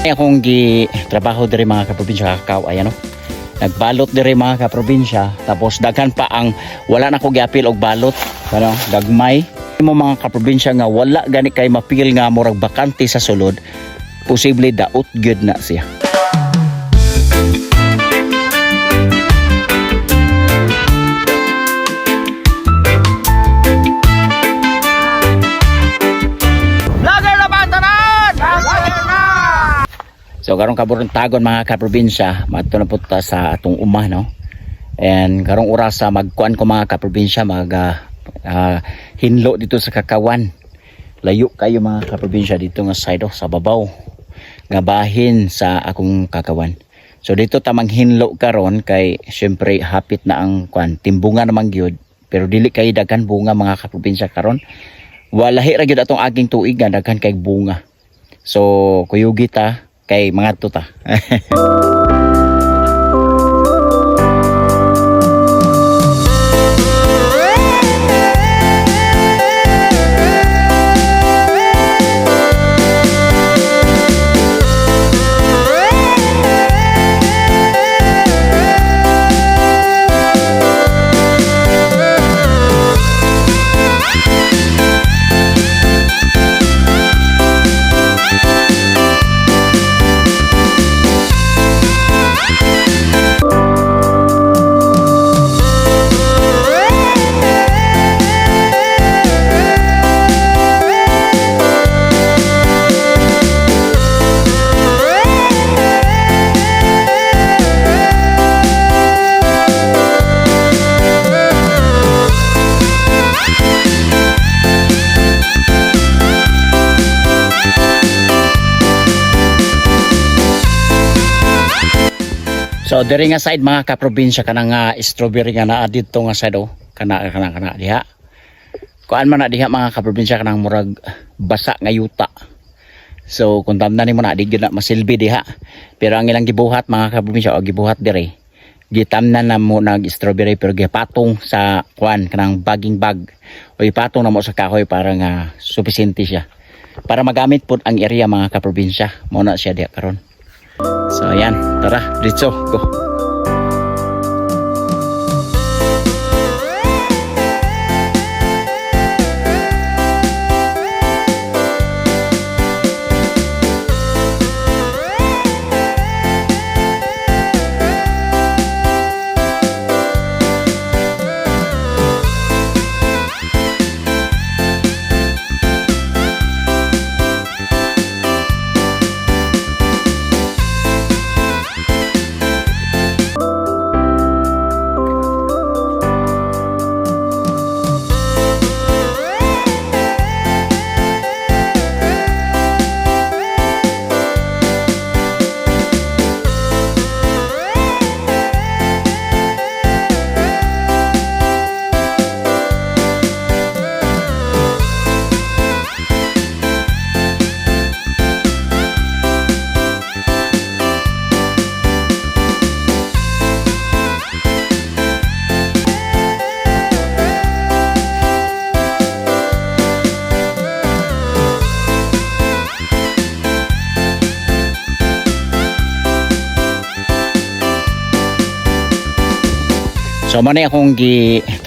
Akong trabaho diri mga kaprobinsya kakao ayan no. Nagbalot diri mga kaprobinsya tapos daghan pa ang wala na ko giapil og balot ano gagmay mo mga kaprobinsya nga wala gani kay mapil nga murag bakante sa sulod posible daot gyud na siya. So karong kaburuntagon mga kaprobinsya, madto na punta sa atong umah no. And karong oras sa magkuan ko mga kaprobinsya hinlo dito sa Kakawan. Layo kayo mga kaprobinsya dito nga side sa babaw nga bahin sa akong Kakawan. So dito tamang hinlo karon kay syempre hapit na ang kuan timbunga naman gyud pero dili kay daghan bunga mga kaprobinsya karon. Walahi ra gyud atong aging tuig nga daghan kay bunga. So kuyugi ta kay mga tuta. So diri nga side mga kaprobinsya kanang strawberry nga naa didto nga side kana diha. Kuan man na diha mga kaprobinsya kanang murag basa nga yuta. So kung tamnan nimo na di gyud na masilbi diha. Pero ang ilang gibuhat mga kaprobinsya o gibuhat diri. Gitamnan na mo nag strawberry pero gipatong sa kuan kanang bagging bag. O ipatong na mo sa kahoy para nga sufficiente siya. Para magamit pud ang area mga kaprobinsya. Mao na siya diha karon. So ayan, tara, dito, go. So man akong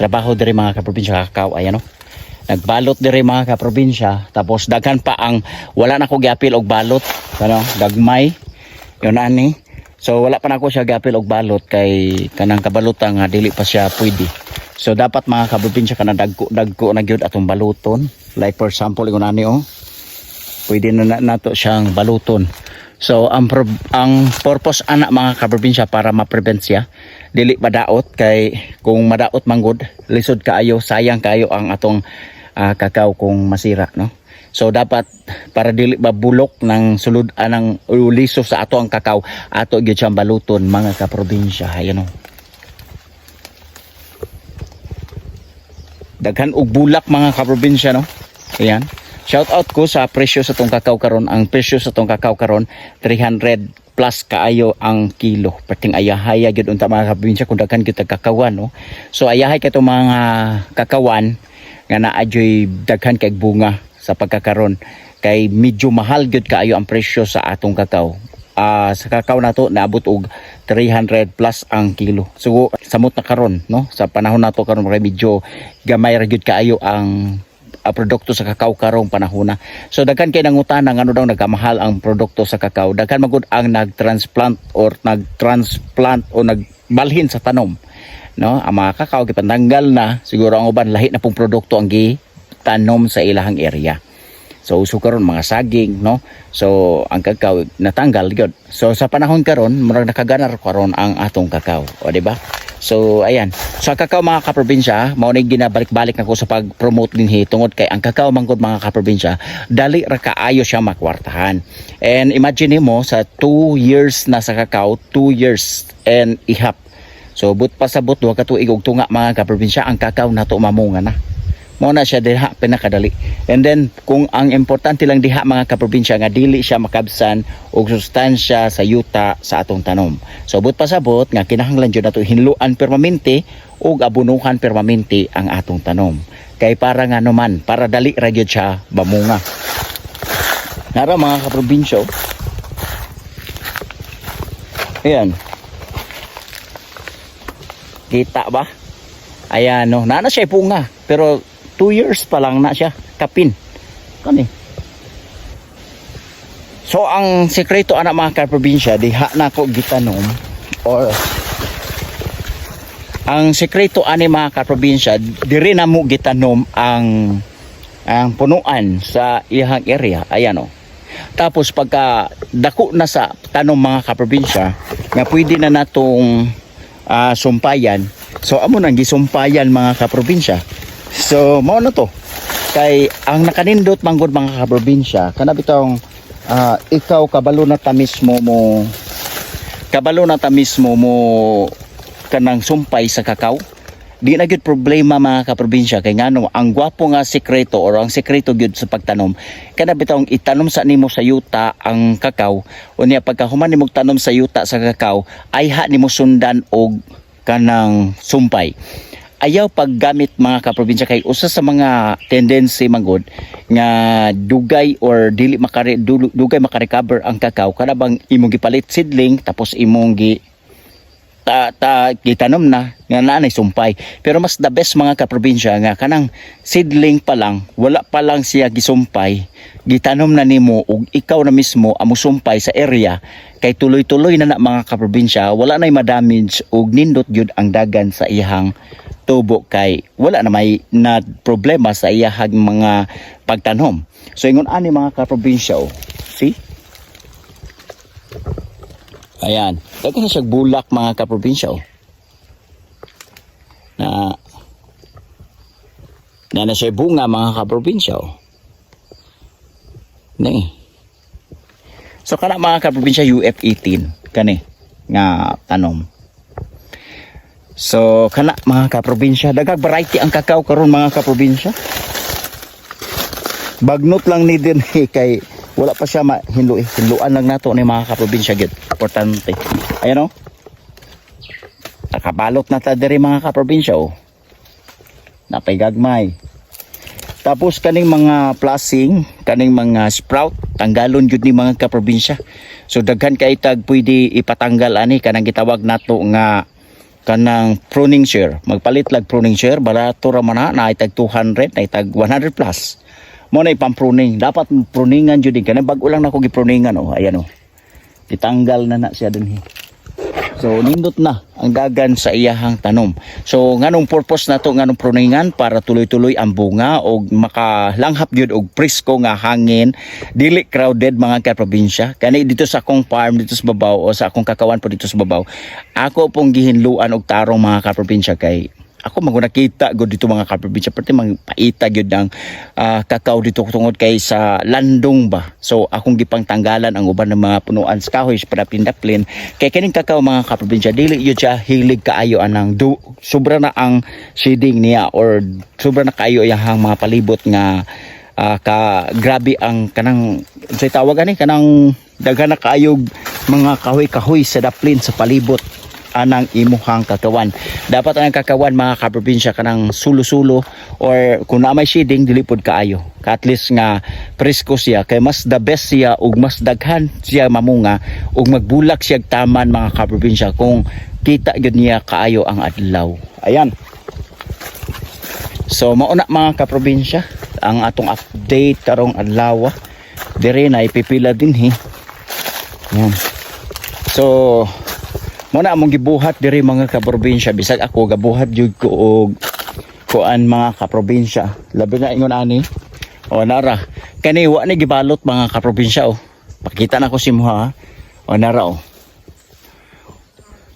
trabaho diri mga kaprobinsya kakao ayan no. Nagbalot diri mga kaprobinsya tapos daghan pa ang wala na ko giapil og balot ano gagmay yon ani. So wala pa nako siya giapil og balot kay kanang kabalutan nga dili pa siya pwede. So dapat mga kaprobinsya kanang dagko na gyud atong baluton. Like for example ingon ani pwede na nato siyang baluton. So ang purpose ana mga kaprobinsya para ma-prevent siya dili madaot kay kung madaot manggod lisod kaayo sayang kaayo ang atong kakao kung masira no. So dapat para dili mabulok ng sulod anang uliso sa ato ang kakao ato gyud siyang baluton mga kaprobinsya ayan no. Daghan og bulak mga kaprobinsya no. Ayan. Shout out ko sa presyo sa tong kakao karon. Ang presyo sa tong kakao karon 300 plus kaayo ang kilo. Pating ayahay gyud unta mga kaprobinsya kung daghan kita kakawan no. So ayahay kay tong mga kakawan nga naadyoy daghan kay bunga sa pagkakaron kay medyo mahal gyud kaayo ang presyo sa atong kakao. Sa kakao nato naabot og 300 plus ang kilo. So samot na karon no, sa panahon nato karon medyo gamay ra gyud kaayo ang produkto sa kakao karong panahon na. So daghan kay nangutana ngano daw nagkamahal ang produkto sa kakao. Daghan magud ang nagtransplant o nagbalhin sa tanom. No, ang mga kakao gipantanggal na, siguro ang uban lahi na pong produkto ang gitanom sa ilahang area. So uso karon mga saging, no. So ang kakao natanggal gyud. So sa panahon karon murag nakaganar karon ang atong kakao, o di ba? So ayan. Sa kakao mga kaprobinsya, mao ni ginabalik-balik nako sa pag-promote dinhi tungod kay ang kakao manggod mga kaprobinsya, dali ra kaayo siya makwartahan. And imagine mo sa 2 years na sa kakao, 2 years and ihap. So but pasabot duha ka tuig og tunga mga kaprobinsya, ang kakao nato mamunga na. Mao na siya diha pinakadali. And then kung ang importante lang diha mga kaprobinsya nga dili siya makabsan og sustansya sa yuta sa atong tanom. So but pasabot nga kinahanglan jud nato hinluan permanente og abunuhan permanente ang atong tanom. Kay para nga naman, para dali ra gyud siya mamunga. Nara mga kaprobinsya. Ayan. Kita ba? Ayan no, na siya punga pero 2 years pa lang na siya kapin kani. So ang sekreto anak mga kaprobinsya diha na ko gitanom, or ang sekreto ani mga kaprobinsya diri na mo gitanom ang punuan sa ihang area. Ayan o. Tapos pagka dako na sa tanom mga kaprobinsya nga pwede na natong sumpayan. So amo nang gisumpayan mga kaprobinsya. So mao na to kay ang nakanindot manggod mga kaprobinsya kana bitong ikaw kabalo na ta mismo mo kanang sumpay sa kakao, di na gyud problema mga kaprobinsya kay ngano ang gwapo nga sekreto or ang sekreto gyud sa pagtanom kana bitong itanom sa nimo sa yuta ang kakao, unya pagka human nimo tanom sa yuta sa kakao ay ha nimo sundan og kanang sumpay. Ayaw paggamit mga kaprobinsya kay usa sa mga tendency manggod nga dugay or dili dugay makarecover ang kakao kada bang imong gipalit seedling tapos imong gitanom na nga naanay sumpay. Pero mas the best mga kaprobinsya nga kanang seedling pa lang, wala pa lang siya gisumpay, gitanom na nimo ug ikaw na mismo amo sumpay sa area kay tuloy-tuloy na mga kaprobinsya, wala nay madamage ug nindot gyud ang dagan sa iyang tubo kay wala na may na problema sa iyahag mga pagtanom. So ingon ani mga kaprobinsya, see? Ayan, daghan na siya bulak mga kaprobinsya. Na siya bunga mga kaprobinsya. Ni. So kana mga kaprobinsya UF18 kani nga tanom. So kana mga kaprobinsya, dagag variety ang kakao karon mga kaprobinsya. Bagnot lang ni din kay wala pa siya hinluan lang nato ni mga kaprobinsya gid. Importante. Ayan o. Nakabalot na ta diri mga kaprobinsya o. Napay gagmay. Tapos kaning mga plasing, kaning mga sprout, tanggalon jud ni mga kaprobinsya. So daghan kay tag pwede ipatanggal ani kanang gitawag nato nga kanang pruning shear. Magpalit lag pruning shear, barato ra man na itag 200, na itag 100 plus. Mo na ipam-pruning. Dapat pruningan jud din kanang bag-o lang nako gipruningan oh. Ayan oh. Ditanggal na siya dinhi. So nindot na ang dagan sa iyahang tanom. So nganong purpose nato nganong pruningan para tuloy-tuloy ang bunga og makalanghap gyud og presko nga hangin, dili crowded mga kaprobinsya. Kani dito sa akong farm dito sa babaw o sa akong kakawan po dito sa babaw, ako pong gihinluan og tarong mga kaprobinsya kay ako magunakita gud dito mga kaprobinsya perti paita gyud ang kakao dito tungod kay sa landong ba. So akong gipang tanggalan ang uban ng mga punuan sa kahoy para pindaplin kay kining kakao mga kaprobinsya dili gyud siya hilig kaayo anang sobra na ang shading niya or sobra na kaayo iyang mga palibot nga grabe ang kanang say tawag ani kanang daghan na kaayog mga kahoy-kahoy sa daplin sa palibot. anang imuhang kakawan. Dapat ang kakawan mga kaprobinsya kanang sulo-sulo or kung na may shading dili pod kaayo. At least nga presko siya kay mas the best siya ug mas daghan siya mamunga ug magbulak siya taman mga kaprobinsya kung kita gyud niya kaayo ang adlaw. Ayan. So mauna mga kaprobinsya ang atong update karong adlaw. Dire na ipipila din Yan. So muna among gibuhat diri mga kaprobinsya bisag ako gabuhat jud ko og kuan mga kaprobinsya. Labi na ingon ani. O nara. Kani wa ni gibalot mga kaprobinsya Pakita na ko si mo ha. O nara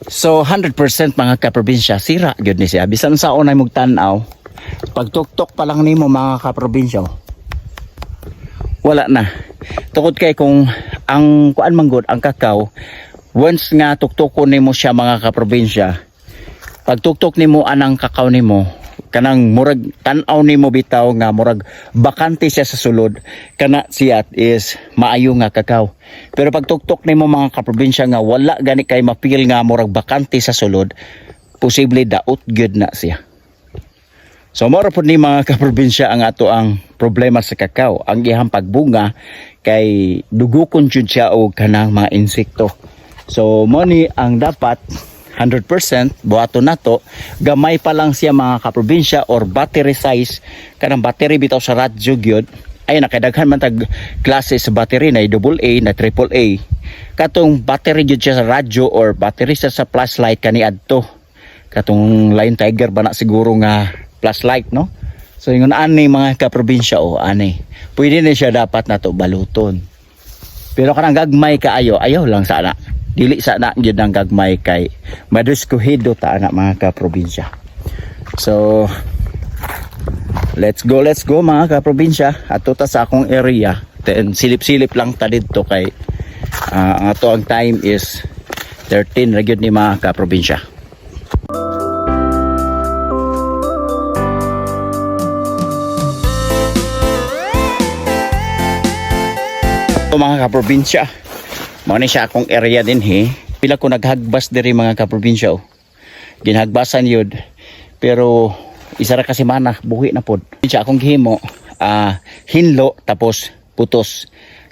So 100% mga kaprobinsya sira gyud ni siya. Bisan sa unay mog tan-aw. Pag tuktok pa lang nimo mga kaprobinsya wala na. Tukod kay kung ang kuan manggod ang kakao once nga tuktukon nimo siya mga kaprobinsya, pag tuktok nimo anang kakao nimo, kanang murag tan-aw nimo bitaw nga murag bakante siya sa sulod, kana siya is maayo nga kakao. Pero pag tuktok nimo mga kaprobinsya nga wala gani kay mapil nga murag bakante sa sulod, posible daot gyud na siya. So mora po ni mga kaprobinsya ang ato ang problema sa kakao. Ang ihang pagbunga kay dugukon jud siya og kanang mga insekto. So mo ni ang dapat 100% buhaton nato, gamay pa lang siya mga kaprobinsya or battery size, kanang battery bitaw sa radyo gyud. Ay nakadaghan man tag klase sa battery na AA na AAA. Katong battery gyud siya sa radyo or battery sa flashlight kani adto. Katong Lion Tiger ba na siguro nga flashlight no. So ingon ani mga kaprobinsya ani. Pwede na siya dapat nato baluton. Pero kanang gagmay kaayo, ayaw lang sana. Dili sana gyud ang gagmay kay madiskuhido ta ana mga kaprobinsya. So let's go mga kaprobinsya ato ta sa akong area. Then silip-silip lang ta didto kay ang ato ang time is 13 ra gyud ni mga kaprobinsya. Mga kaprobinsya, mao ni siya akong area din pila ko naghagbas diri mga kaprobinsya ginhagbasan yun pero isa ra kasi mana buhi na pod siya akong gihimo hinlo tapos putos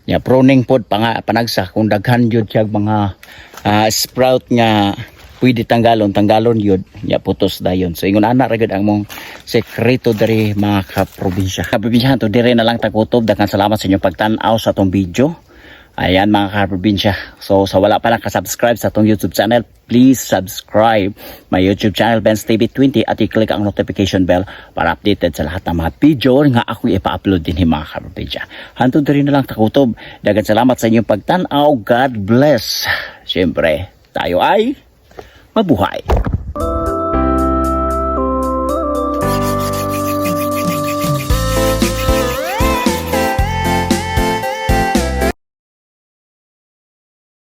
nya pruning pod panagsa kung daghan yun siya mga sprout nga pwede tanggalon yun nya putos dayon. So ingon ana ra gyud ang mong sekreto diri mga kaprobinsya to dire na lang takutob. Daghang salamat sa inyong pagtan-aw sa atong video. Ayan mga kaprobinsya. So sa wala pa lang ka-subscribe sa atong YouTube channel, please subscribe my YouTube channel Benz TV 20 at i-click ang notification bell para updated sa lahat ng mga video nga ako ipa-upload din mga kaprobinsya. Hantod diri na lang takutob. Daghang salamat sa inyong pagtan-aw. God bless. Siyempre, tayo ay mabuhay.